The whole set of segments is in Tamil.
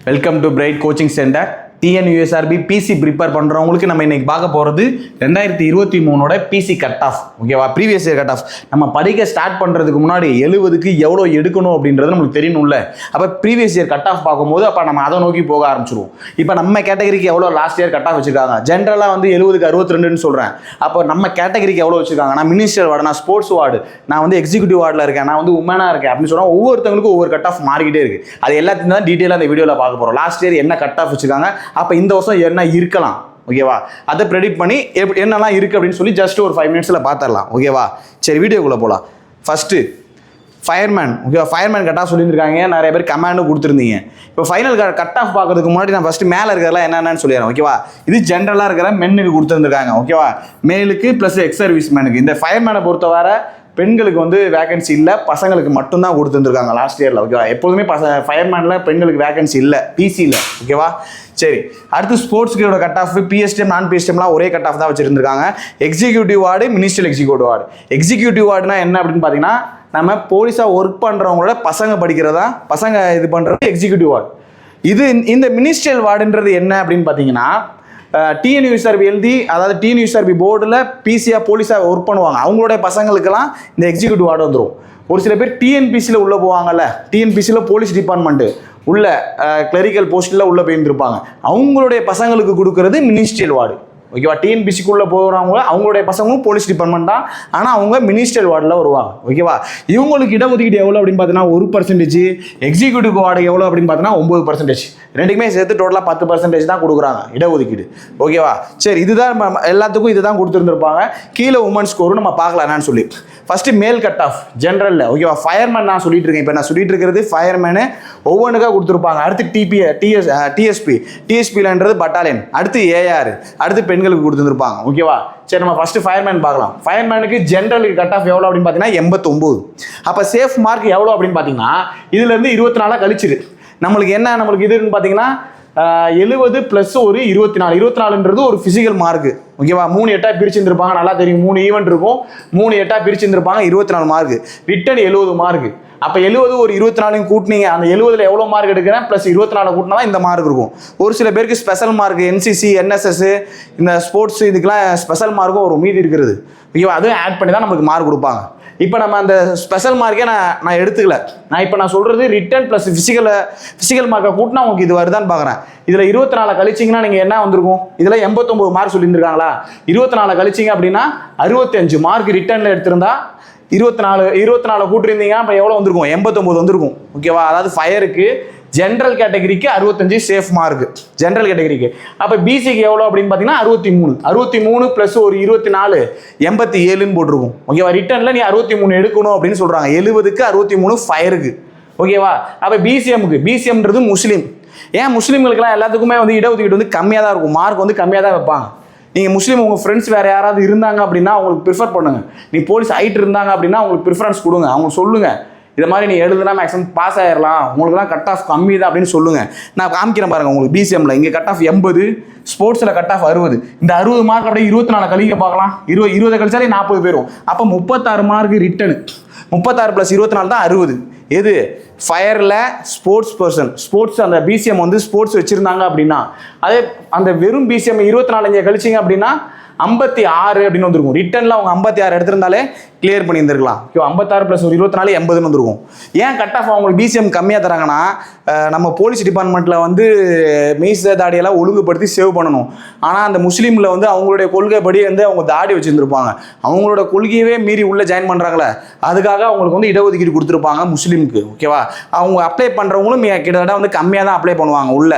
Welcome to Bright coaching centre. TNUSRB PC prepare பண்ணுறவங்களுக்கு நம்ம இன்னைக்கு பார்க்க போகிறது 2023 பிசி கட் ஆஃப். ஓகேவா, ப்ரீவியஸ் இயர் கட் ஆஃப். நம்ம படிக்க ஸ்டார்ட் பண்ணுறதுக்கு முன்னாடி 70க்கு எவ்வளோ எடுக்கணும் அப்படின்றது நமக்கு தெரியணும்ல. அப்போ ப்ரீவியஸ் இயர் கட் ஆஃப் பார்க்கும்போது அப்போ நம்ம அதை நோக்கி போக ஆரம்பிச்சிருவோம். இப்போ நம்ம கேட்டகரிக்கு எவ்வளோ லாஸ்ட் இயர் கட் ஆஃப் வச்சிருக்காங்க, ஜென்ரலாக வந்து 70க்கு 62ன்னு சொல்கிறேன். அப்போ நம்ம கேட்டகரிக்கு எவ்வளோ வச்சிருக்காங்க, நான் மினிஸ்டர் வார்டு, நான் ஸ்போர்ட்ஸ் வார்டு, நான் வந்து எக்ஸிக்யூட்டிவ் வார்டில் இருக்கேன், நான் வந்து உமனாக இருக்கேன் அப்படின்னு சொன்னால் ஒவ்வொருத்தவங்களுக்கும் ஒவ்வொரு கட் ஆஃப் மாறிக்கிட்டே இருக்குது. அது எல்லாத்தையும் தான் டீட்டெயிலாக அந்த வீடியோவில் பார்க்க போகிறோம். லாஸ்ட் இயர் என்ன கட் ஆஃப் வச்சிருக்காங்க, அப்போ இந்த வருஷம் என்ன இருக்கலாம், ஓகேவா, அதை ப்ரெடிக்ட் பண்ணி என்னெல்லாம் இருக்குது அப்படின்னு சொல்லி ஜஸ்ட் ஒரு 5 மினிட்ஸில் பார்த்துடலாம். ஓகேவா, சரி வீடியோக்குள்ளே போகலாம். First fireman. ஓகேவா, ஃபயர்மேன் கட் ஆஃப் சொல்லியிருக்காங்க, நிறைய பேர் கமெண்டும் கொடுத்துருந்தீங்க. இப்போ ஃபைனல் கட் ஆஃப் பார்க்கறதுக்கு முன்னாடி நான் ஃபஸ்ட்டு மேலே இருக்கிறதெல்லாம் என்னென்னு சொல்லிடுறேன். ஓகேவா, இது ஜென்ரலாக இருக்கிற மென்னுக்கு கொடுத்துருந்துருக்காங்க. ஓகேவா, மேலுக்கு ப்ளஸ் எக்ஸ் சர்வீஸ் மேனுக்கு. இந்த ஃபயர்மேனை பொறுத்தவரை பெண்களுக்கு வந்து வேகன்சி இல்லை, பசங்களுக்கு மட்டும்தான் கொடுத்துருந்துருக்காங்க லாஸ்ட் இயரில். ஓகேவா, எப்போதுமே ஃபயர்மேனில் பெண்களுக்கு வேகன்சி இல்லை, பிசியில். ஓகேவா, சரி அடுத்து ஸ்போர்ட்ஸ்க்கு கட் ஆஃப் பிஎஸ்டிஎம் நான் பிஎஸ்டிஎம்லாம் ஒரே கட் ஆஃப் தான் வச்சுருந்துருக்காங்க. Executive ward, ministerial executive ward. Executive வார்டுனா என்ன அப்படின்னு பார்த்தீங்கன்னா, நம்ம போலீஸாக ஒர்க் பண்ணுறவங்களோட பசங்க படிக்கிறதா, பசங்க இது பண்ணுறது எக்ஸிக்யூட்டிவ் வார்டு. இது இந்த மினிஸ்ட்ரியல் வார்டுன்றது என்ன அப்படின்னு பார்த்தீங்கன்னா, டிஎன்யூஎஸ்ஆர்பி எழுதி, அதாவது டிஎன்யூஎஸ்ஆர்பி போர்டில் பிசியாக போலீஸாக ஒர்க் பண்ணுவாங்க, அவங்களுடைய பசங்களுக்கெல்லாம் இந்த எக்ஸிக்யூட்டிவ் வார்டு வந்துடும். ஒரு சில பேர் டிஎன்பிசியில் உள்ளே போவாங்கல்ல, டிஎன்பிசியில் போலீஸ் டிபார்ட்மெண்ட்டு உள்ள கிளரிக்கல் போஸ்ட்டில் உள்ளே போயிருந்துருப்பாங்க, அவங்களுடைய பசங்களுக்கு கொடுக்கறது மினிஸ்ட்ரியல் வார்டு. ஓகேவா, டிஎன்பிசிக்குள்ளே போகிறவங்க அவங்களுடைய பசங்களும் போலீஸ் டிபார்ட்மெண்ட் தான், ஆனால் அவங்க மினிஸ்ட்ரியல் வார்டில் வருவாங்க. ஓகேவா, இவங்களுக்கு இடஒதுக்கீடு எவ்வளோ அப்படின்னு பார்த்தீங்கன்னா 1%, எக்ஸிக்யூட்டிவ் வார்டு எவ்வளோ அப்படின்னு பார்த்தீங்கன்னா 9%, ரெண்டுக்குமே சேர்த்து டோட்டலாக 10% தான் கொடுக்குறாங்க இடஒதுக்கீடு. ஓகேவா, சரி இதுதான் எல்லாத்துக்கும் இதுதான் கொடுத்துருந்துருப்பாங்க. கீழே உமன் ஸ்கோரும் நம்ம பார்க்கலாம் என்னன்னு சொல்லி. ஃபஸ்ட்டு மேல் கட் ஆஃப் ஜென்ரலில். ஓகேவா, ஃபயர்மேன் நான் சொல்லிட்டு இருக்கேன். இப்போ நான் சொல்லிட்டு இருக்கிறது ஃபயர்மேனு ஒவ்வொன்றுக்காக கொடுத்துருப்பாங்க. அடுத்து டிஎஸ்பிலன்றது பட்டாலியன், அடுத்து ஏஆர், அடுத்து பெண்களுக்கு கொடுத்துருப்பாங்க. ஓகேவா, சரி நம்ம ஃபஸ்ட்டு ஃபயர்மேன் பார்க்கலாம். ஃபயர்மேனுக்கு ஜென்ரலுக்கு கட் ஆஃப் எவ்வளோ அப்படின்னு பார்த்தீங்கன்னா 89. அப்போ சேஃப் மார்க் எவ்வளோ அப்படின்னு பார்த்தீங்கன்னா இதுலேருந்து 24 கழிச்சிரு. நம்மளுக்கு என்ன, நம்மளுக்கு இதுன்னு பார்த்தீங்கன்னா 70 + ஒரு 24. 24ன்றது ஒரு ஃபிசிக்கல் மார்க்கு. ஓகேவா, 3 8 பிரிச்சுருந்துருப்பாங்க, நல்லா தெரியும். 3 ஈவெண்ட் இருக்கும், 3 8 பிரிச்சுருந்துருப்பாங்க, 24 மார்க்கு. Return 70 mark. அப்போ 70 ஒரு 24 கூட்டினீங்க, அந்த 70ல் எவ்வளோ மார்க் எடுக்கிறேன் ப்ளஸ் 24 கூட்டினா தான் இந்த மார்க் இருக்கும். ஒரு சில பேருக்கு ஸ்பெஷல் மார்க், என்சிசி, என்எஸ்எஸ், இந்த ஸ்போர்ட்ஸ் இதுக்கெல்லாம் ஸ்பெஷல் மார்க்கும் ஒரு மீதி இருக்கிறது. ஓகேவா, அதுவும் ஆட் பண்ணி தான் நமக்கு மார்க் கொடுப்பாங்க. இப்போ நம்ம அந்த ஸ்பெஷல் மார்க்கே நான் எடுத்துக்கல. நான் சொல்கிறது ரிட்டன் ப்ளஸ் ஃபிசிக்கல் மார்க்கை கூட்டினா உங்களுக்கு இது வருதான்னு பார்க்குறேன். இதில் 24 கழிச்சிங்கன்னா நீங்கள் என்ன வந்திருக்கும், இதில் 89 மார்க் சொல்லியிருந்துருக்காங்களா, 24 கழிச்சிங்க அப்படின்னா 65 மார்க் ரிட்டனில் எடுத்திருந்தா 24 கூட்டிருந்தீங்க, அப்போ எவ்வளோ வந்திருக்கும், 89 வந்திருக்கும். ஓகேவா, அதாவது ஃபயருக்கு ஜென்ரல் கேட்டகரிக்கு 65 சேஃப் மார்க் ஜென்ரல் கேட்டகரிக்கு. அப்போ பிசிக்கு எவ்வளோ அப்படின்னு பார்த்தீங்கன்னா 63 ப்ளஸ் ஒரு 24 87ன்னு போட்டிருக்கும். ஓகேவா, ரிட்டனில் நீ 63 எடுக்கணும் அப்படின்னு சொல்கிறாங்க. 70க்கு 63 ஃபயருக்கு. ஓகேவா, அப்போ பிசிஎம்ன்றது முஸ்லீம். ஏன் முஸ்லீம்களுக்கெல்லாம் எல்லாத்துக்குமே வந்து இடஒதுக்கீடு வந்து கம்மியாக தான் இருக்கும், மார்க் வந்து கம்மியாக தான் வைப்பாங்க. நீங்கள் முஸ்லீம் உங்கள் ஃப்ரெண்ட்ஸ் வேறு யாராவது இருந்தாங்க அப்படின்னா அவங்களுக்கு ப்ரிஃபர் பண்ணுங்கள். நீ போலீஸ் ஹைட் இருந்தாங்க அப்படின்னா அவங்களுக்கு ப்ரிஃபரன்ஸ் கொடுங்க, அவங்க சொல்லுங்கள் இதை மாதிரி நீ எழுதுனா மேக்ஸிமம் பாஸ் ஆயிடலாம், உங்களுக்குலாம் கட் ஆஃப் கம்மி தான் அப்படின்னு சொல்லுங்கள். நான் காமிக்கிறேன் பாருங்கள் உங்களுக்கு. பிசிஎம்மில் இங்கே கட் ஆஃப் 80, ஸ்போர்ட்ஸில் கட் ஆஃப் 60. இந்த 60 மார்க் அப்படியே 24 கழிக்க பார்க்கலாம். 20 கழிச்சாலே 40 போயிடும். அப்போ 36 மார்க் ரிட்டனு. 36 + 24 தான் 60. எது ஃபயரில் ஸ்போர்ட்ஸ் அந்த பிசிஎம் வந்து ஸ்போர்ட்ஸ் வச்சுருந்தாங்க அப்படின்னா, அதே அந்த வெறும் பிசிஎம் 24 இங்கே கழிச்சிங்க அப்படின்னா 56 அப்படின்னு வந்துருக்கும். ரிட்டனில் அவங்க 56 எடுத்திருந்தாலே கிளியர் பண்ணியிருந்துருக்கலாம். ஓகே, 56 + ஒரு 24 80ன்னு வந்துருக்கும். ஏன் கட் ஆஃப் அவங்களுக்கு பிசிஎம் கம்மியாக தராங்கன்னா, நம்ம போலீஸ் டிபார்ட்மெண்ட்டில் வந்து மீச தாடியெல்லாம் ஒழுங்குபடுத்தி சேவ் பண்ணணும். ஆனால் அந்த முஸ்லீமில் வந்து அவங்களுடைய கொள்கைப்படி வந்து அவங்க தாடி வச்சுருந்துருப்பாங்க. அவங்களோட கொள்கையவே மீறி உள்ளே ஜாயின் பண்ணுறாங்களே, அதுக்காக அவங்களுக்கு வந்து இடஒதுக்கீடு கொடுத்துருப்பாங்க முஸ்லீமுக்கு. ஓகேவா, அவங்க அப்ளை பண்ணுறவங்களும் கிட்டத்தட்ட வந்து கம்மியாக தான் அப்ளை பண்ணுவாங்க. உள்ள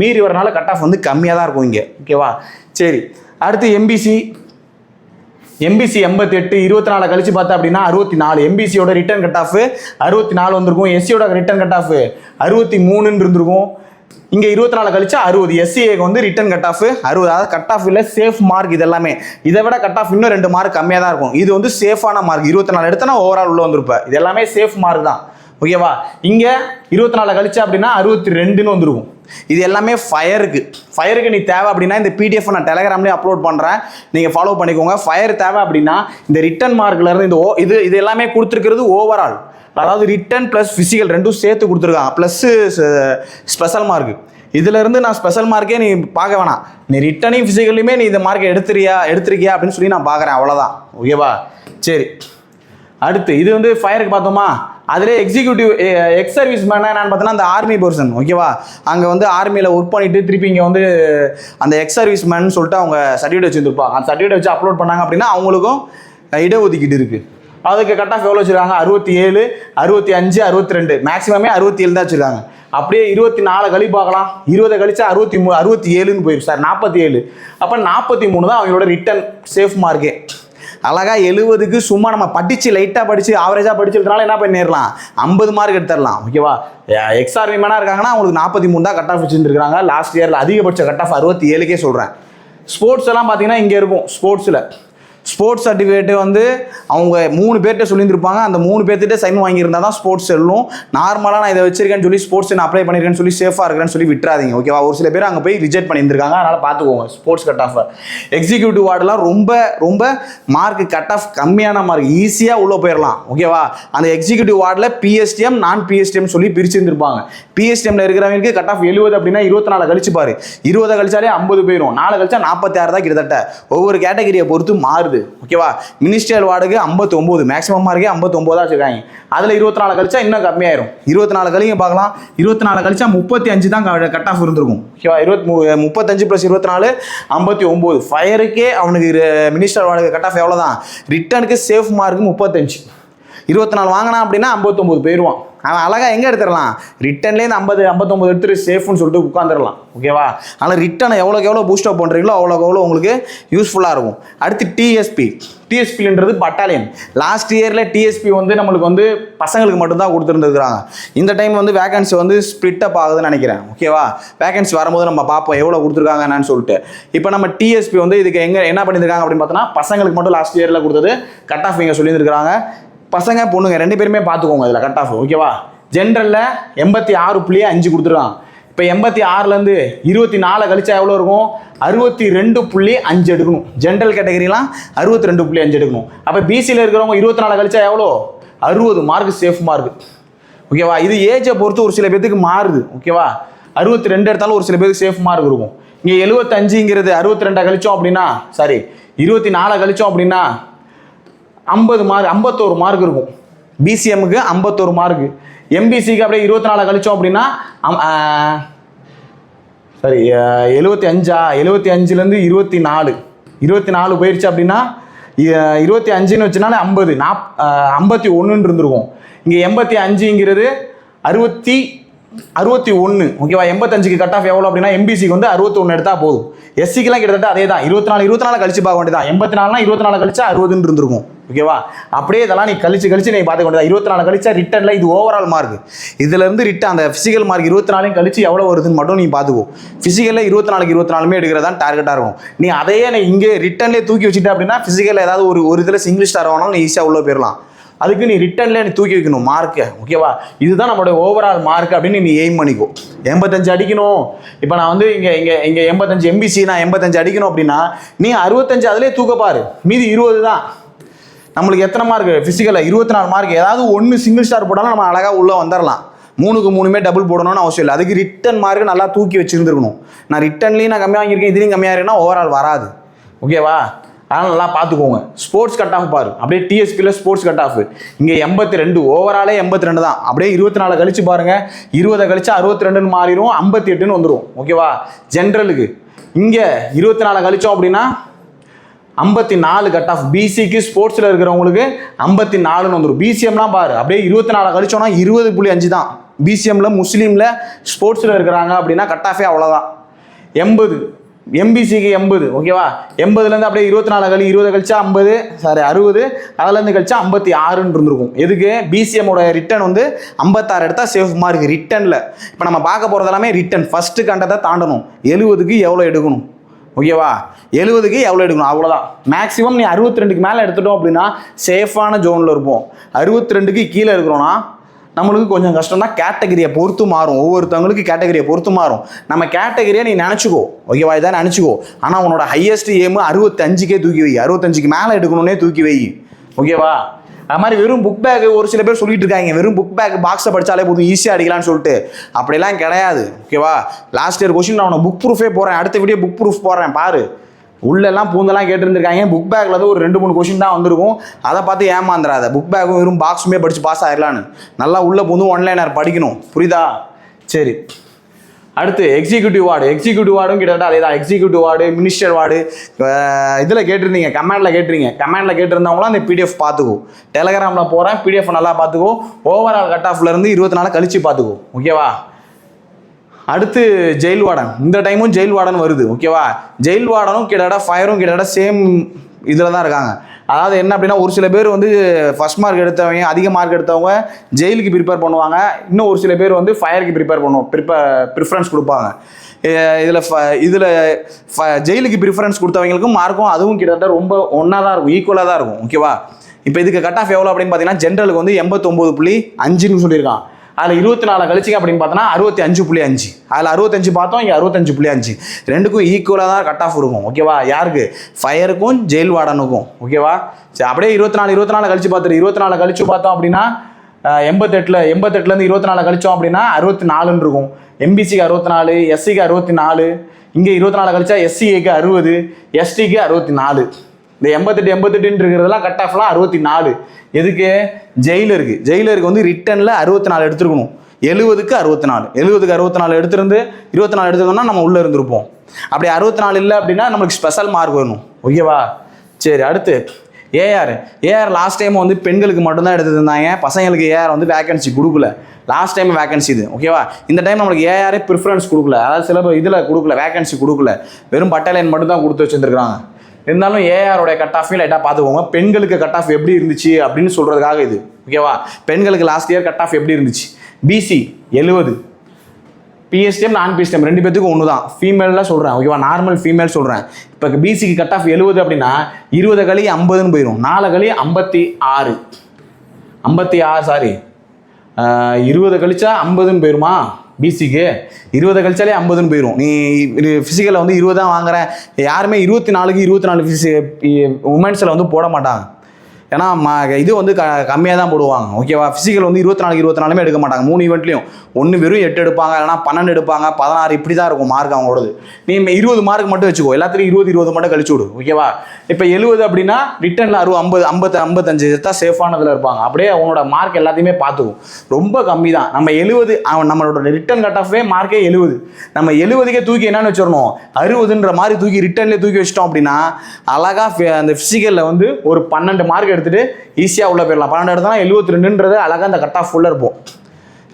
மீறி வரனால கட் ஆஃப் வந்து கம்மியாக தான் இருக்கும் இங்கே. ஓகேவா, சரி அடுத்து எம்பிசி 88 24 கழிச்சு பார்த்தா அப்படின்னா 64. எம்பிசியோட ரிட்டர்ன் கட் ஆஃப் 64 வந்திருக்கும். எஸ்சியோட ரிட்டர்ன் கட் ஆஃப் 63 இருந்திருக்கும். இங்கே 24 கழிச்சா 60. எஸ்சிஏக்கு வந்து ரிட்டர்ன் கட் ஆஃப் 60. அதாவது கட் ஆஃப் இல்லை, சேஃப் மார்க். இது எல்லாமே இதை விட கட் ஆஃப் இன்னும் 2 மார்க் கம்மியாக தான் இருக்கும். இது வந்து சேஃபான மார்க். 24 எடுத்தனா ஓவரால் உள்ள வந்திருப்பேன். இது எல்லாமே சேஃப் மார்க் தான். ஓகேவா, இங்கே 24 கழிச்சா அப்படின்னா 62ன்னு வந்துருக்கும். இது எல்லாமே ஃபயருக்கு நீ தேவை அப்படின்னா இந்த பிடிஎஃப் நான் டெலகிராம்லேயே அப்லோட் பண்ணுறேன், நீங்கள் ஃபாலோ பண்ணிக்கோங்க. ஃபயர் தேவை அப்படின்னா இந்த ரிட்டன் மார்க்லேருந்து இது எல்லாமே கொடுத்துருக்கிறது ஓவரால். அதாவது ரிட்டன் ப்ளஸ் ஃபிசிக்கல் ரெண்டும் சேர்த்து கொடுத்துருக்காங்க, ப்ளஸ்ஸு ஸ்பெஷல் மார்க். இதிலேருந்து நான் ஸ்பெஷல் மார்க்கே நீ பார்க்க வேணாம், நீ ரிட்டனையும் ஃபிசிக்கலையுமே நீ இந்த மார்க்கை எடுத்திருக்கியா அப்படின்னு சொல்லி நான் பார்க்குறேன், அவ்வளோதான். ஓகேவா? சரி, அடுத்து இது வந்து ஃபயருக்கு பார்த்தோமா, அதிலே எக்ஸிக்யூட்டிவ் எக்ஸ் சர்வீஸ் மேனா என்னன்னு பார்த்தோன்னா அந்த ஆர்மி பர்சன். ஓகேவா? அங்கே வந்து ஆர்மியில் ஒர்க் பண்ணிட்டு திருப்பி இங்கே வந்து அந்த எக்ஸ் சர்வீஸ் மேன் சொல்லிட்டு அவங்க சர்டிஃபிகேட் வச்சுருப்பாங்க. அந்த சர்டிஃபிகேட் வச்சு அப்லோட் பண்ணாங்க அப்படின்னா அவங்களுக்கும் இடஒதுக்கீடு இருக்குது. அதுக்கு கட் ஆஃப் எவ்வளோ வச்சுருக்காங்க? 67, 65, 62, மேக்ஸிமமே 67 தான் வச்சுருக்காங்க. அப்படியே 24 கழி பார்க்கலாம், 20 கழிச்சா 63, 67ன்னு போயிடும் சார், 47. அப்போ 43 தான் அவங்களோட ரிட்டன் சேஃப் மார்க்கே. அழகா 70க்கு சும்மா நம்ம படித்து லைட்டாக படித்து ஆவரேஜாக படிச்சிருக்கனால என்ன பண்ணிடலாம், 50 மார்க் எடுத்துடலாம். ஓகேவா? எக்ஸ்ஆர்மி மேனாக இருக்காங்கன்னா அவங்களுக்கு 43 தான் கட் ஆஃப் வச்சுருந்துருக்காங்க. லாஸ்ட் இயரில் அதிகபட்ச கட் ஆஃப் 67க்கே சொல்கிறேன். ஸ்போர்ட்ஸ் எல்லாம் பார்த்தீங்கன்னா இங்கே இருக்கும். ஸ்போர்ட்ஸ் சர்டிஃபிகேட்டு வந்து அவங்க 3 பேர்கிட்ட சொல்லியிருந்திருப்பாங்க. அந்த 3 பேர்த்திட்ட சைன் வாங்கியிருந்தால் தான் ஸ்போர்ட்ஸ் செல்லும். நார்மலாக நான் இதை வச்சிருக்கேன்னு சொல்லி ஸ்போர்ட்ஸ் நான் அப்ளை பண்ணியிருக்கேன்னு சொல்லி சேஃபாக இருக்கிறேன்னு சொல்லி விட்டுறாதீங்க. ஓகேவா? ஒரு சில பேர் அங்கே போய் ரிஜெக்ட் பண்ணியிருந்திருக்காங்க, அதனால் பார்த்துக்கோங்க. ஸ்போர்ட்ஸ் கட் ஆஃப் எக்ஸிக்யூட்டிவ் வார்டெலாம் ரொம்ப மார்க் கட் ஆஃப் கம்மியான மார்க், ஈஸியாக உள்ளே போயிடலாம். ஓகேவா? அந்த எக்ஸிக்யூட்டிவ் வார்டில் பிஎஸ்டிஎம் நான் பிஎஸ்டிஎம் சொல்லி பிரிச்சிருந்துருப்பாங்க. பிஎஸ்டிஎம்ல இருக்கிறவங்களுக்கு கட் ஆஃப் 70 அப்படின்னா 24 கழிச்சு பாரு, 20 கழிச்சாலே 50 போயிடும், 4 கழிச்சா 46 தான் கிட்டத்தட்ட. ஒவ்வொரு கேட்டகரியை பொறுத்து மாறுது. ஓகேவா? மினிஸ்ட்ரியல் வார்டுக்கு 59, மேக்ஸிமம் மார்க்கே 59 தான் வச்சுருக்காங்க. அதில் 24 கழிச்சா இன்னும் கம்மியாயிரும். 24 கழிங்க பார்க்கலாம், 24 கழிச்சா 35 தான் கட் ஆஃப் இருந்திருக்கும். ஓகேவா? 35 + 24 59. ஃபயருக்கே அவனுக்கு மினிஸ்டர் வார்டுக்கு கட் ஆஃப் எவ்வளோ தான், ரிட்டனுக்கு சேஃப் மார்க்கு 35. 24 வாங்கினா அப்படின்னா 59 போயிடுவான். அவன் அழகாக எங்கே எடுத்துடலாம், ரிட்டன்லேருந்து 50 59 எடுத்துட்டு சேஃப்னு சொல்லிட்டு உட்காந்துடலாம். ஓகேவா? ஆனால் ரிட்டனை எவ்வளோ பூஸ்ட் அப் பண்ணுறீங்களோ அவ்வளோ உங்களுக்கு யூஸ்ஃபுல்லாக இருக்கும். அடுத்து டிஎஸ்பின்றது பட்டாலியன். லாஸ்ட் இயரில் டிஎஸ்பி வந்து நம்மளுக்கு வந்து பசங்களுக்கு மட்டும்தான் கொடுத்துருந்துருக்குறாங்க. இந்த டைம் வந்து வேகன்சி வந்து ஸ்ப்ளிட் அப் ஆகுதுன்னு நினைக்கிறேன். ஓகேவா? வேகன்சி வரும்போது நம்ம பார்ப்போம் எவ்வளோ கொடுத்துருக்காங்க என்னன்னு சொல்லிட்டு. இப்போ நம்ம டிஎஸ்பி வந்து இதுக்கு என்ன பண்ணியிருக்காங்க அப்படின்னு பார்த்தோன்னா, பசங்களுக்கு மட்டும் லாஸ்ட் இயரில் கொடுத்தது கட் ஆஃப் இங்கே சொல்லியிருக்காங்க. பசங்க பொண்ணுங்க 2 பேருமே பார்த்துக்கோங்க இதில் கட் ஆஃப். ஓகேவா? ஜென்ரலில் 86.5 கொடுத்துருக்காங்க. இப்போ 86லேருந்து 24 கழிச்சா எவ்வளோ இருக்கும், 62.5 எடுக்கணும். ஜென்ரல் கேட்டகரிலாம் 62.5 எடுக்கணும். அப்போ பிசியில் இருக்கிறவங்க 24 கழிச்சா எவ்வளோ, 60 மார்க் சேஃப் மார்க். ஓகேவா? இது ஏஜை பொறுத்து ஒரு சில பேருக்கு மாறுது. ஓகேவா? 62 எடுத்தாலும் ஒரு சில பேருக்கு சேஃப் மார்க் இருக்கும். இங்கே 75ங்கிறது 62 கழிச்சோம் அப்படின்னா, சாரி 24 கழிச்சோம் அப்படின்னா 50 மார்க், 51 மார்க் இருக்கும். பிசிஎம்முக்கு 51 மார்க், எம்பிசிக்கு அப்படியே 24 கழிச்சோம் அப்படின்னா சரி 75லேருந்து 24 போயிடுச்சு அப்படின்னா 25ன்னு வச்சுனால 50 51 இருந்திருக்கும். இங்கே 85ங்கிறது 61. ஓகேவா? 85க்கு கட் ஆஃப் எவ்வளோ அப்படின்னா எம்பிசிக்கு வந்து 61 எடுத்தால் போதும். எஸ்சிக்கெல்லாம் கிட்டத்தட்ட அதே தான், 24 கழிச்சு பார்க்க வேண்டியதான். 84னா 24 கழிச்சா 60 இருந்திருக்கும். ஓகேவா? அப்படியே இதெல்லாம் நீ கழிச்சு நீ பார்த்துக்க வேண்டியதா. 24 கழிச்சா ரிட்டனில் இது ஓவரால் மார்க். இதுலேருந்து ரிட்டன் அந்த ஃபிசிக்கல் மார்க் 24 கழிச்சு எவ்வளோ வருதுன்னு மட்டும் நீ பார்த்துக்கோ. ஃபிசிக்கலில் 24 எடுக்கிறதா டார்கெட்டாக இருக்கும். நீ அதையே நீ இங்கே ரிட்டன்லேயே தூக்கி வச்சுட்டு அப்படின்னா ஃபிசிக்கலில் ஏதாவது ஒரு இதில் சிங்கிள் ஸ்டார் ஆனாலும் நீ ஈஸியாக உள்ளே போயிடலாம். அதுக்கு நீ ரிட்டன்லேயே நீ தூக்கி வைக்கணும் மார்க்கை. ஓகேவா? இதுதான் நம்மளோட ஓவரால் மார்க் அப்படின்னு நீ எய்ம் பண்ணிக்கோ. 85 அடிக்கணும். இப்போ நான் வந்து இங்கே 85 எம்பிசி நான் 85 அடிக்கணும் அப்படின்னா நீ 65 அதிலே தூக்கப்பாரு, மீதி 20 தான். நம்மளுக்கு எத்தனை மார்க் ஃபிசிக்கலில் 24 மார்க், ஏதாவது ஒன்று சிங்கிள் ஸ்டார் போட்டாலும் நம்ம அழகாக உள்ளே வந்துடலாம். 3க்கு 3மே டபுள் போடணும்னு அவசியம் இல்லை. அதுக்கு ரிட்டன் மார்க் நல்லா தூக்கி வச்சுருந்துருக்கணும். நான் ரிட்டன்லேயும் நான் கம்மியாக வாங்கியிருக்கேன், இதுலேயும் கம்மியாக இருக்கேன்னா ஓவரால் வராது. ஓகேவா? அதனால் நல்லா பார்த்துக்கோங்க. ஸ்போர்ட்ஸ் கட் ஆஃப் பாரு, அப்படியே டிஎஸ்பியில் ஸ்போர்ட்ஸ் கட் ஆஃப் இங்கே 82, ஓவராலே 82 தான். அப்படியே 24 கழிச்சு பாருங்கள், 20 கழிச்சா 62ன்னு மாறிடும், 58ன்னு வந்துடும். ஓகேவா? ஜென்ரலுக்கு இங்கே 24 கழிச்சோம் அப்படின்னா 54 கட் ஆஃப். பிசிக்கு ஸ்போர்ட்ஸில் இருக்கிறவங்களுக்கு 54ன்னு வந்துடும். பிசிஎம்லாம் பாரு, அப்படியே 24 கழிச்சோன்னா 20.5 தான். பிசிஎம்மில் முஸ்லீமில் ஸ்போர்ட்ஸில் இருக்கிறாங்க அப்படின்னா கட் ஆஃபே அவ்வளோதான். 80 எம்பிசிக்கு 80. ஓகேவா? 80லேருந்து அப்படியே 24 20 கழிச்சா 50, சாரி 60, அதுலேருந்து கழிச்சா 56ன்னு இருந்திருக்கும். எதுக்கு? பிசிஎம்மோட ரிட்டன் வந்து 56 எடுத்தால் சேஃப் மார்க் ரிட்டனில். இப்போ நம்ம பார்க்க போகிறது எல்லாமே ரிட்டன். ஃபஸ்ட்டு கண்டத்தை தாண்டணும். 70க்கு எவ்வளோ எடுக்கணும்? ஓகேவா? 70க்கு எவ்வளோ எடுக்கணும், அவ்வளோதான். மேக்ஸிமம் நீ 62க்கு மேலே எடுத்துட்டோம் அப்படின்னா சேஃபான ஜோனில் இருப்போம். 62க்கு கீழே இருக்கிறோன்னா நம்மளுக்கு கொஞ்சம் கஷ்டம் தான். கேட்டகரியை பொறுத்து மாறும், ஒவ்வொருத்தவங்களுக்கு கேட்டகரியை பொறுத்து மாறும். நம்ம கேட்டகரியை நீ நினச்சிக்கோ. ஓகேவா? இதான் நினச்சிக்கோ. ஆனால் உன்னோட ஹையஸ்ட் எய்மு 65க்கே தூக்கி வை. 65க்கு மேலே எடுக்கணுன்னே தூக்கி வை. ஓகேவா? அது மாதிரி வெறும் புக் பேக் ஒரு சில பேர் சொல்லிட்டு இருக்காங்க, வெறும் புக் பேக் பாக்ஸை படித்தாலே போதும் ஈஸியாக அடிக்கலாம்னு சொல்லிட்டு. அப்படிலாம் கிடையாது. ஓகேவா? லாஸ்ட் இயர் கொஸ்டின் நான் உனக்கு புக் ப்ரூஃபே போகிறேன், அடுத்த வீடியோ புக் ப்ரூஃப் போடுறேன் பாரு. உள்ளெல்லாம் பூந்தெல்லாம் கேட்டுருந்துருக்காங்க. புக் பேக்கில் வந்து ஒரு 2-3 கொஸ்டின் தான் வந்திருக்கும். அதை பார்த்து ஏமாந்துடாத. புக் பேக்கும் வெறும் பாக்ஸுமே படித்து பாஸ் ஆகிடலான்னு. நல்லா உள்ளே பூந்து ஒன்லைனர் படிக்கணும். புரியுதா? சரி, அடுத்து எக்ஸிக்யூட்டிவ் வார்டு. எக்ஸிக்யூட்டிவ் வார்டும் கிட்டத்தட்ட அதே தான். எக்ஸிக்யூட்டிவ் வார்டு, மினிஸ்டர் வார்டு இதில் கேட்டிருந்தீங்க, கமெண்டில் கேட்டிருந்தவங்களாம் அந்த பிடிஎஃப் பார்த்துக்கோ. டெலகிராமில் போகிறேன், பிடிஎஃப் நல்லா பார்த்துக்கோ. ஓவரால் கட் ஆஃப்லேருந்து 24 கழிச்சு பார்த்துக்கோ. ஓகேவா? அடுத்து ஜெயில் வார்டன். இந்த டைமும் ஜெயில் வார்டன் வருது. ஓகேவா? ஜெயில் வார்டனும் கிட்டத்தட்ட ஃபயரும் கிட்டத்தட்ட சேம் இதில் தான் இருக்காங்க. அதாவது என்ன அப்படின்னா, ஒரு சில பேர் வந்து ஃபர்ஸ்ட் மார்க் எடுத்தவங்க, அதிக மார்க் எடுத்தவங்க ஜெயிலுக்கு ப்ரிப்பேர் பண்ணுவாங்க. இன்னும் ஒரு சில பேர் வந்து ஃபயருக்கு ப்ரிஃபரன்ஸ் கொடுப்பாங்க. இதில் ஜெயிலுக்கு ப்ரிஃபரன்ஸ் கொடுத்தவங்களுக்கும் மார்க்கும் அதுவும் கிட்டத்தட்ட ரொம்ப ஒன்றா தான் இருக்கும், ஈக்குவலாக தான் இருக்கும். ஓகேவா? இப்போ இதுக்கு கட் ஆஃப் எவ்வளோ அப்படின்னு பார்த்தீங்கன்னா, ஜென்ரலுக்கு வந்து 89.5ன்னு சொல்லியிருக்கான். அதில் 24 கழிச்சிங்க அப்படின்னு பார்த்தோன்னா 65.5. அதில் 65 பார்த்தோம், இங்கே 65.5. ரெண்டுக்கும் ஈக்குவலாக தான் கட் ஆஃப் இருக்கும். ஓகேவா? யாருக்கு? ஃபயருக்கும் ஜெயில் வார்டனுக்கும். ஓகேவா? சரி, அப்படியே 24 கழிச்சு பார்த்துட்டு 24 கழிச்சு பார்த்தோம் அப்படின்னா 88லேருந்து 24 கழிச்சோம் அப்படின்னா 64ன்னு இருக்கும். எம்பிசிக்கு 64, எஸ்சிக்கு 64. இங்கே 24 கழிச்சா எஸ்சிஏக்கு 60, எஸ்டிக்கு 64. இந்த 88 இருக்கிறதெல்லாம் கட் ஆஃப்லாம் 64. எதுக்கு? ஜெயிலருக்கு வந்து ரிட்டனில் 64 எடுத்துருக்கணும். 70க்கு 64, 70க்கு 64 எடுத்துருந்து 24 எடுத்துக்கணும்னா நம்ம உள்ளே இருந்திருப்போம். அப்படி 64 இல்லை அப்படின்னா நம்மளுக்கு ஸ்பெஷல் மார்க் வேணும். ஓகேவா? சரி, அடுத்து ஏஆர் லாஸ்ட் டைம் வந்து பெண்களுக்கு மட்டும்தான் எடுத்துருந்தாங்க, பசங்களுக்கு ஏஆர் வந்து வேகன்சி கொடுக்கல. லாஸ்ட் டைம் வேகன்சி இது. ஓகேவா? இந்த டைம் நம்மளுக்கு ஏஆரே ப்ரிஃபரன்ஸ் கொடுக்கல, அதாவது சில இதில் கொடுக்கல, வேகன்சி கொடுக்கல, வெறும் பட்டாலியன் மட்டும் தான் கொடுத்து வச்சுருந்துருக்காங்க. இருந்தாலும் ஏஆரோடைய கட் ஆஃபையும் லைட்டாக பார்த்துக்கோங்க. பெண்களுக்கு கட் ஆஃப் எப்படி இருந்துச்சு அப்படின்னு சொல்கிறதுக்காக இது. ஓகேவா? பெண்களுக்கு லாஸ்ட் இயர் கட் ஆஃப் எப்படி இருந்துச்சு? பிசி 70, பிஎஸ்டிஎம் நான் பிஎஸ்டிஎம் 2 பேத்துக்கும் ஒன்று தான். ஃபீமேலில் சொல்கிறேன். ஓகேவா? நார்மல் ஃபீமேல் சொல்கிறேன். இப்போ பிசிக்கு கட் ஆஃப் 70 அப்படின்னா 20 கழி 50ன்னு போயிடும். 4 கழி 56, 20 கழிச்சா 50ன்னு போயிடுமா? பிசிக்கு 20 கழிச்சாலே 50ன்னு போயிடும். நீ ஃபிசிக்கலில் வந்து 20 தான் வாங்குறேன், யாருமே 24க்கு 24 உமன்ஸில் வந்து போட மாட்டாங்க. ஏன்னா இது வந்து கம்மியாக தான் போடுவாங்க. ஓகேவா? ஃபிசிக்கல் வந்து 24 எடுக்க மாட்டாங்க. 3 ஈவெண்ட்லையும் ஒன்று வெறும் 8 எடுப்பாங்க, இல்லைனா 12 எடுப்பாங்க, 16 இப்படி தான் இருக்கும் மார்க் அவங்களோடது. நீ 20 மார்க் மட்டும் வச்சுக்கோ, எல்லாத்துலையும் 20 மட்டும் கழிச்சு விடு. ஓகேவா? இப்போ 70 அப்படின்னா ரிட்டனில் 55 தான் சேஃபானதில் இருப்பாங்க. அப்படியே அவனோட மார்க் எல்லாத்தையுமே பார்த்துக்கும். ரொம்ப கம்மி தான். நம்ம 70 நம்மளோட ரிட்டன் கட் ஆஃபே மார்க்கே 70. நம்ம 70க்கே தூக்கி என்னன்னு வச்சிடணும், 60ன்ற மாதிரி தூக்கி ரிட்டன்லேயே தூக்கி வச்சிட்டோம் அப்படின்னா அழகாக அந்த ஃபிசிக்கலில் வந்து ஒரு 12 மார்க் எடுத்துட்டு ஈஸியாக உள்ள போயிடலாம். 12 எடுத்தா 72ன்றது அழகாக அந்த கட் ஆஃப் ஃபுல்லாக இருப்போம்.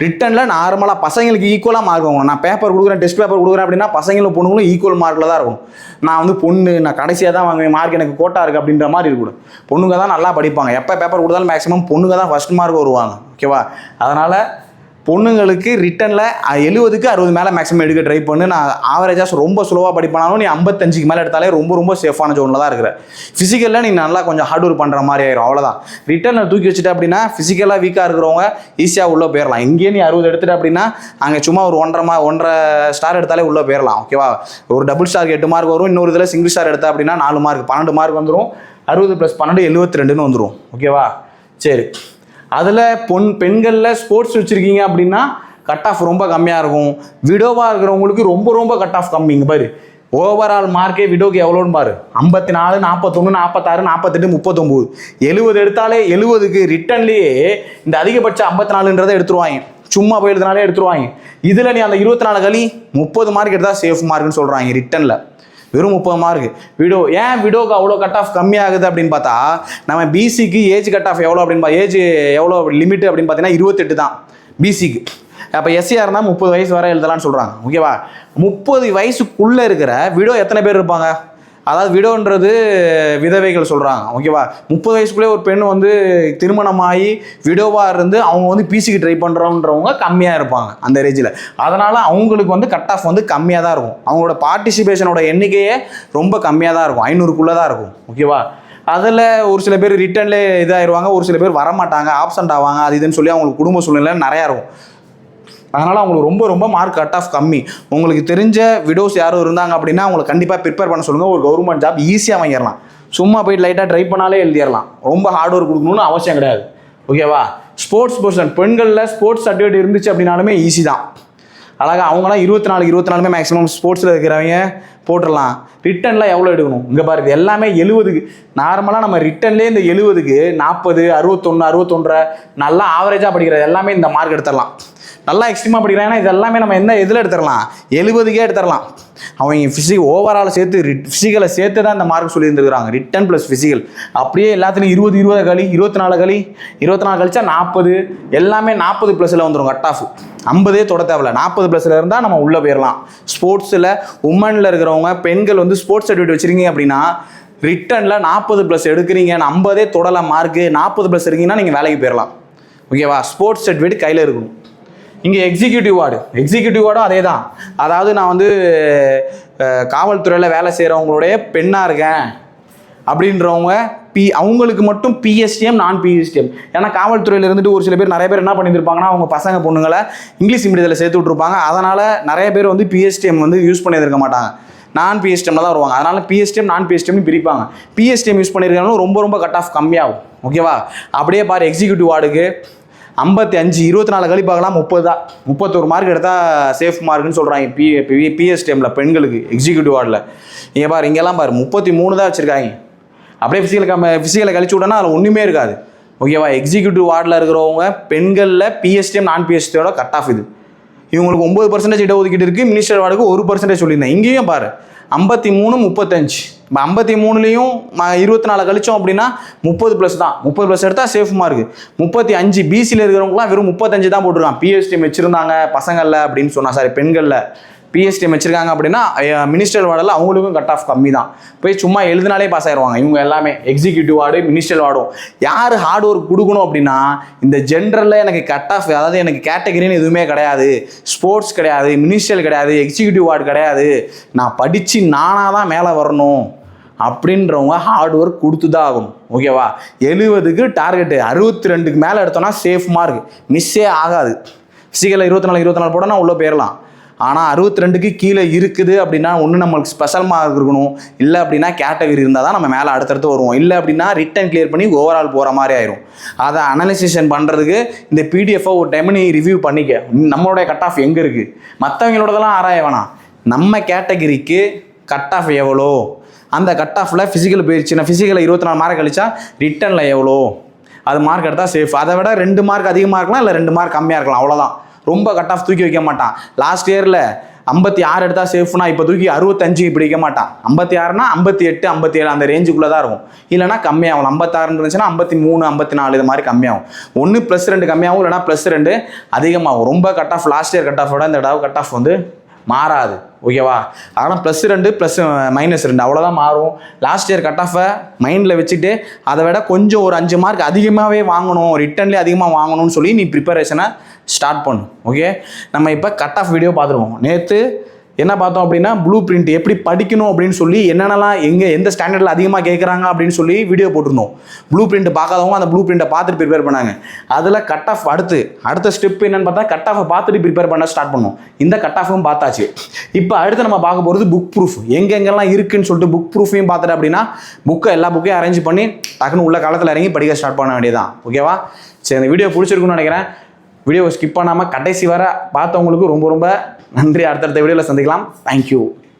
ரிட்டனில் நார்மலாக பசங்களுக்கு ஈக்குவலாக மார்க் வாங்கணும். நான் பேப்பர் கொடுக்குறேன், டெஸ்ட் பேப்பர் கொடுக்குறேன் அப்படின்னா பசங்களும் பொண்ணுங்களும் ஈக்குவல் மார்க்கில் தான் இருக்கும். நான் வந்து பொண்ணு, நான் கடைசியாக தான் வாங்குவேன், மார்க் எனக்கு கோட்டா இருக்குது அப்படின்ற மாதிரி இருக்கக்கூடாது. பொண்ணுங்க தான் நல்லா படிப்பாங்க. எப்போ பேப்பர் கொடுத்தாலும் மேக்ஸிமம் பொண்ணுங்க தான் ஃபஸ்ட் மார்க் வருவாங்க. ஓகேவா? அதனால் பொண்ணுங்களுக்கு ரிட்டனில் 70க்கு 60 மேலே மேக்ஸிமம் எடுக்க ட்ரை பண்ணு. நான் ஆவரேஜாக ரொம்ப ஸ்லோவாக படிப்பானாலும் நீ 55க்கு மேலே எடுத்தாலே ரொம்ப சேஃபான ஜோனில் தான் இருக்கிற. ஃபிசிக்கலில் நீ நல்லா கொஞ்சம் ஹார்ட் ஒர்க் பண்ணுற மாதிரி ஆயிரும். அவ்வளோதான். ரிட்டனில் தூக்கி வச்சுட்டு அப்படின்னா ஃபிசிக்கலாக வீக்காக இருக்கிறவங்க ஈஸியாக உள்ளே போயிடலாம். இங்கேயே நீ 60 எடுத்துட்டு அப்படின்னா அங்கே சும்மா ஒரு 1.5 ஸ்டார் எடுத்தாலே உள்ளே போயிடலாம். ஓகேவா? ஒரு டபுள் ஸ்டாருக்கு 8 மார்க் வரும். இன்னொரு இதில் சிங்கிள் ஸ்டார் எடுத்தா அப்படின்னா 4 மார்க் 12 மார்க் வந்துடும். 60 + 12 72ன்னு வந்துடும். ஓகேவா? சரி, அதில் பெண்களில் ஸ்போர்ட்ஸ் வச்சுருக்கீங்க அப்படின்னா கட் ஆஃப் ரொம்ப கம்மியாக இருக்கும். விடோவாக இருக்கிறவங்களுக்கு ரொம்ப கட் ஆஃப் கம்மிங்க. பாரு, ஓவரால் மார்க்கே விடோக்கு எவ்வளோன்னு பாரு, 54, 41, 46, 48, 39. 70 எடுத்தாலே 70க்கு ரிட்டன்லேயே இந்த அதிகபட்ச 54ன்றதை எடுத்துருவாங்க. சும்மா போயிடுறதுனாலே எடுத்துருவாங்க. இதில் நீ அந்த 24 கழி 30 மார்க் எடுத்தால் சேஃப் மார்க்குன்னு சொல்கிறாங்க ரிட்டனில். வெறும் 30 மார்க். ஏன் விடோக்கு அவ்வளோ கட் ஆஃப் கம்மியாகுது அப்படின்னு பார்த்தா, நம்ம பிசிக்கு ஏஜ் கட் ஆஃப் எவ்வளோ அப்படின்னு ஏஜ் எவ்வளோ லிமிட் அப்படின்னு பார்த்தீங்கன்னா 28 தான் பிசிக்கு. அப்போ எஸ்சியாக இருந்தால் 30 வயசு வரை எழுதலான்னு சொல்கிறாங்க. ஓகேவா? 30 வயசுக்குள்ளே இருக்கிற விடோ எத்தனை பேர் இருப்பாங்க? அதாவது விடோன்றது விதவைகள் சொல்கிறாங்க. ஓகேவா? 30 வயசுக்குள்ளே ஒரு பெண் வந்து திருமணமாகி விடோவாக இருந்து அவங்க வந்து பிசிக்கு ட்ரை பண்ணுறவங்க கம்மியாக இருப்பாங்க அந்த ரேஞ்சில். அதனால் அவங்களுக்கு வந்து கட் ஆஃப் வந்து கம்மியாக தான் இருக்கும். அவங்களோட பார்ட்டிசிபேஷனோட எண்ணிக்கையே ரொம்ப கம்மியாக தான் இருக்கும், 500க்குள்ளே தான் இருக்கும். ஓகேவா? அதில் ஒரு சில பேர் ரிட்டன்லேயே இதாகிடுவாங்க, ஒரு சில பேர் வரமாட்டாங்க, ஆப்சண்ட் ஆவாங்க, அது இதுன்னு சொல்லி அவங்களுக்கு குடும்ப சூழ்நிலை நிறையா இருக்கும். அதனால் அவங்களுக்கு ரொம்ப மார்க் கட் ஆஃப் கம்மி. உங்களுக்கு தெரிஞ்ச விடோஸ் யாரும் இருந்தாங்க அப்படின்னா அவங்களை கண்டிப்பாக ப்ரிப்பேர் பண்ண சொல்லுங்கள். ஒரு கவர்மெண்ட் ஜாப் ஈஸியாக வாங்கிடலாம். சும்மா போயிட்டு லைட்டாக ட்ரை பண்ணாலே எழுதிடலாம். ரொம்ப ஹார்ட் ஒர்க் கொடுக்கணும்னு அவசியம் கிடையாது. ஓகேவா? ஸ்போர்ட்ஸ் பர்சன் பெண்களில் ஸ்போர்ட்ஸ் சர்டிஃபிகேட் இருந்துச்சு அப்படின்னாலுமே ஈஸி தான். அழகாக அவங்களாம் 24 மேக்ஸிமம் ஸ்போர்ட்ஸில் இருக்கிறவங்க போட்டுடலாம். ரிட்டனில் எவ்வளோ எடுக்கணும் இங்கே பாருங்க, எல்லாமே 70க்கு. நார்மலாக நம்ம ரிட்டன்லேயே இந்த 70க்கு 40, 61, 61 நல்லா ஆவரேஜாக படிக்கிறது எல்லாமே இந்த மார்க் எடுத்துடலாம். நல்லா எக்ஸ்ட்ரீமாக படிக்கிறாங்கன்னா இது எல்லாமே நம்ம என்ன இதில் எடுத்துடலாம், 70க்கே எடுத்துடலாம். அவங்க ஓவரால் சேர்த்து ஃபிசிக்கலை சேர்த்து தான் இந்த மார்க் சொல்லியிருந்துருக்காங்க. ரிட்டன் ப்ளஸ் ஃபிசிக்கல் அப்படியே எல்லாத்துலையும் 20 கழி 24 கழிச்சா 40, எல்லாமே 40 ப்ளஸில் வந்துடும். கட் ஆஃப் 50 தொட தேவையில்ல, 40 ப்ளஸில் இருந்தால் நம்ம உள்ளே போயிடலாம். ஸ்போர்ட்ஸில் உமனில் இருக்கிறவங்க பெண்கள் வந்து ஸ்போர்ட்ஸ் சர்டிஃபிகேட் வச்சுருக்கீங்க அப்படின்னா ரிட்டனில் 40 ப்ளஸ் எடுக்கிறீங்க, 50 தொடலை மார்க்கு 40 ப்ளஸ் இருக்கீங்கன்னா நீங்கள் வேலைக்கு போயிடலாம். ஓகேவா? ஸ்போர்ட்ஸ் சர்டிஃபிகேட் கையில் இருக்கணும். இங்கே எக்ஸிக்யூட்டிவ் வார்டும் அதே தான். அதாவது நான் வந்து காவல்துறையில் வேலை செய்கிறவங்களுடைய பெண்ணாக இருக்கேன் அப்படின்றவங்க அவங்களுக்கு மட்டும் பிஎஸ்டிஎம் நான் பிஎஸ்டிஎம். ஏன்னா காவல்துறையில் இருந்துட்டு ஒரு சில பேர் நிறைய பேர் என்ன பண்ணியிருப்பாங்கன்னா அவங்க பசங்க பொண்ணுங்களை இங்கிலீஷ் மீடியத்தில் சேர்த்து விட்ருப்பாங்க. அதனால் நிறைய பேர் வந்து பிஎஸ்டிஎம் வந்து யூஸ் பண்ணியிருக்க மாட்டாங்க, நான் பிஎஸ்டிஎம்ல தான் வருவாங்க. அதனால் பிஎஸ்டிஎம் நான் பிஎஸ்டிஎம்னு பிரிப்பாங்க. பிஎஸ்டிஎம் யூஸ் பண்ணியிருக்காலும் ரொம்ப கட் ஆஃப் கம்மியாகும். ஓகேவா? அப்படியே பாரு, எக்ஸிக்யூட்டிவ் வார்டுக்கு 55, 24 கழி பார்க்கலாம், 30 தான். 31 மார்க் எடுத்தால் சேஃப் மார்க்குன்னு சொல்கிறாங்க பிஎஸ்டிஎம்மில் பெண்களுக்கு எக்ஸிக்யூட்டிவ் வார்டில். இங்கே பாரு, இங்கெல்லாம் பாரு 33 தான் வச்சுருக்காங்க. அப்படியே ஃபிசிக்கலை கழிச்சு விட்டோன்னா அதில் ஒன்றுமே இருக்காது. ஓகேவா? எக்ஸிக்யூட்டிவ் வார்டில் இருக்கிறவங்க பெண்களில் பிஎஸ்டிஎம் நான் பிஎஸ்டியோட கட் ஆஃப் இது. இவங்களுக்கு 9% இடஒதுக்கீடு இருக்குது. மினிஸ்டர் வார்டுக்கு 1% சொல்லியிருந்தேன். இங்கேயும் பாரு 53, 35. இப்போ 53லேயும் 24 கழிச்சோம் அப்படின்னா 30 ப்ளஸ் தான். 30 ப்ளஸ் எடுத்தால் சேஃப் மார்க்கு. 35 பிசியில் இருக்கிறவங்களாம் வெறும் 35 தான் போட்டிருக்கான். பிஎஸ்டிஎம் வச்சுருந்தாங்க பசங்களில் அப்படின்னு சொன்னால், சாரி பெண்களில் பிஎஸ்டிஎம் வச்சுருக்காங்க அப்படின்னா மினிஸ்டர் வார்டில் அவங்களுக்கும் கட் ஆஃப் கம்மி தான். போய் சும்மா எழுதினாலே பாஸ் ஆயிடுவாங்க இவங்க எல்லாமே. எக்ஸிக்யூட்டிவ் வார்டு, மினிஸ்டர் வார்டும். யார் ஹார்ட் ஒர்க் கொடுக்கணும் அப்படின்னா இந்த ஜென்ரலில் எனக்கு கட் ஆஃப், அதாவது எனக்கு கேட்டகரின்னு எதுவுமே கிடையாது, ஸ்போர்ட்ஸ் கிடையாது, மினிஸ்டர் கிடையாது, எக்ஸிக்யூட்டிவ் வார்டு கிடையாது, நான் படித்து நானாக தான் மேலே வரணும் அப்படின்றவங்க ஹார்ட் ஒர்க் கொடுத்து தான் ஆகணும். ஓகேவா? 70க்கு டார்கெட்டு, 62க்கு மேலே எடுத்தோன்னா சேஃப் மார்க், மிஸ்ஸே ஆகாது. ஃபிசிக்கலில் 24 போட்டோன்னா உள்ளே போயிடலாம். ஆனால் 62க்கு கீழே இருக்குது அப்படின்னா ஒன்று நம்மளுக்கு ஸ்பெஷல் மார்க் இருக்கணும், இல்லை அப்படின்னா கேட்டகரி இருந்தால் தான் நம்ம மேலே அடுத்தடுத்து வருவோம். இல்லை அப்படின்னா ரிட்டன் கிளியர் பண்ணி ஓவரால் போகிற மாதிரி ஆயிரும். அதை அனலைசேஷன் பண்ணுறதுக்கு இந்த பிடிஎஃபை ஒரு டைம் நீ ரிவ்யூ பண்ணிக்க. நம்மளுடைய கட் ஆஃப் எங்கே இருக்குது, மற்றவங்களோடதெல்லாம் ஆராய வேணாம். நம்ம கேட்டகரிக்கு கட் ஆஃப் எவ்வளோ, அந்த கட் ஆஃபில் ஃபிசிக்கல் போயிடுச்சுன்னா ஃபிசிக்கலில் 24 மார்க் கழிச்சா ரிட்டனில் எவ்வளோ, அது மார்க் எடுத்தால் சேஃப். அதை விட 2 மார்க் அதிகமாக இருக்கலாம், இல்லை 2 மார்க் கம்மியாக இருக்கலாம், அவ்வளோதான். ரொம்ப கட் ஆஃப் தூக்கி வைக்க மாட்டான். லாஸ்ட் இயரில் 56 எடுத்தால் சேஃப்னா இப்போ தூக்கி 65 இப்படி வைக்க மாட்டான். 56னா 58, 57 அந்த ரேஞ்சுக்குள்ளே தான் இருக்கும். இல்லைனா கம்மியாகும். 56 இருந்துச்சுன்னா 53, 54 இது மாதிரி கம்மியாகும். ஒன்று +2 கம்மியாகும், இல்லைனா +2 அதிகமாகும். ரொம்ப cut off last year cut ஆஃபோட இந்த தடவை கட் ஆஃப் வந்து மாறாது. ஓகேவா? ஆனால் +2 +-2 அவ்வளோதான் மாறும். லாஸ்ட் இயர் கட் ஆஃபை மைண்டில் வச்சுட்டு அதை விட கொஞ்சம் ஒரு 5 மார்க் அதிகமாகவே வாங்கணும், ரிட்டன்லேயே அதிகமாக வாங்கணும்னு சொல்லி நீ ப்ரிப்பரேஷனை ஸ்டார்ட் பண்ணு. ஓகே? நம்ம இப்போ கட் ஆஃப் வீடியோ பார்த்துருவோம். நேற்று என்ன பார்த்தோம் அப்படின்னா ப்ளூ பிரிண்ட் எப்படி படிக்கணும் அப்படின்னு சொல்லி என்னென்னலாம் எந்த ஸ்டாண்டர்டில் அதிகமாக கேட்குறாங்க அப்படின்னு சொல்லி வீடியோ போட்டிருந்தோம். ப்ளூ பிரிண்ட் பார்க்காதவங்க அந்த ப்ளூ பிரிண்ட்டை பார்த்துட்டு ப்ரிப்பேர் பண்ணாங்க. அதில் கட் ஆஃப் அடுத்த ஸ்டெப் என்னன்னு பார்த்தா கட் ஆஃபை பார்த்துட்டு ப்ரிப்பேர் பண்ண ஸ்டார்ட் பண்ணோம். இந்த கட் ஆஃபும் பார்த்தாச்சு. இப்போ அடுத்து நம்ம பார்க்க போகிறது புக் ப்ரூஃப். எங்கெங்கெல்லாம் இருக்குன்னு சொல்லிட்டு புக் ப்ரூஃபையும் பார்த்துட்டு அப்படின்னா எல்லா புக்கையும் அரேஞ்ச் பண்ணி டக்குன்னு உள்ள காலத்தில் இறங்கி படிக்க ஸ்டார்ட் பண்ண வேண்டியதான். ஓகேவா? சரி, இந்த வீடியோ பிடிச்சிருக்குன்னு நினைக்கிறேன். வீடியோவை ஸ்கிப் பண்ணாமல் கடைசி வர பார்த்தவங்களுக்கு ரொம்ப நன்றி. அடுத்தடுத்த வீடியோவில் சந்திக்கலாம். தேங்க்யூ.